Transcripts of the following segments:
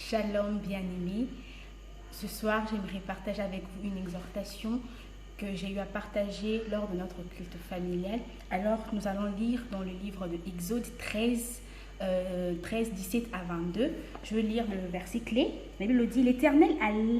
Shalom bien-aimés. Ce soir, j'aimerais partager avec vous une exhortation que j'ai eu à partager lors de notre culte familial. Alors, nous allons lire dans le livre de Exode 13, 17 à 22. Je vais lire le verset clé. La Bible dit: l'Éternel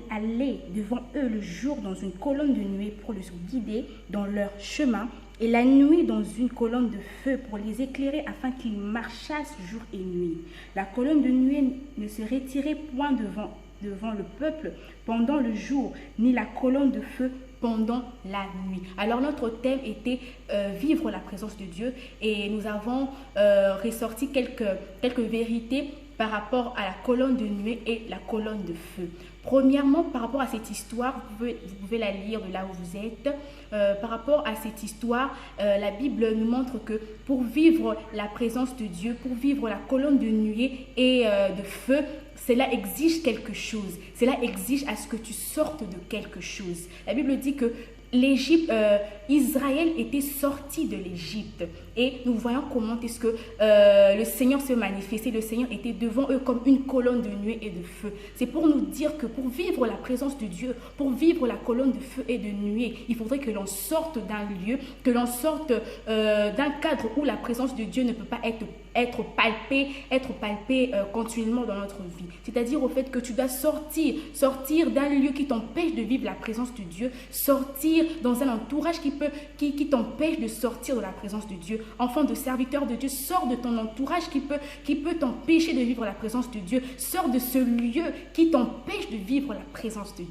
allait devant eux le jour dans une colonne de nuée pour les guider dans leur chemin, et la nuit dans une colonne de feu pour les éclairer afin qu'ils marchassent jour et nuit. La colonne de nuée ne se retirait point devant le peuple pendant le jour, ni la colonne de feu pendant la nuit. Alors notre thème était vivre la présence de Dieu, et nous avons ressorti quelques vérités par rapport à la colonne de nuée et la colonne de feu. Premièrement, par rapport à cette histoire, vous pouvez la lire de là où vous êtes. Par rapport à cette histoire, la Bible nous montre que pour vivre la présence de Dieu, pour vivre la colonne de nuée et de feu, cela exige quelque chose. Cela exige à ce que tu sortes de quelque chose. La Bible dit que Israël était sorti de l'Égypte, et nous voyons comment est-ce que le Seigneur se manifestait. Le Seigneur était devant eux comme une colonne de nuée et de feu. C'est pour nous dire que pour vivre la présence de Dieu, pour vivre la colonne de feu et de nuée, il faudrait que l'on sorte d'un lieu, que l'on sorte d'un cadre où la présence de Dieu ne peut pas être palpée continuellement dans notre vie. C'est-à-dire au fait que tu dois sortir d'un lieu qui t'empêche de vivre la présence de Dieu, sortir dans un entourage qui t'empêche de sortir de la présence de Dieu. Enfant de serviteur de Dieu, sors de ton entourage qui peut t'empêcher de vivre la présence de Dieu. Sors de ce lieu qui t'empêche de vivre la présence de Dieu.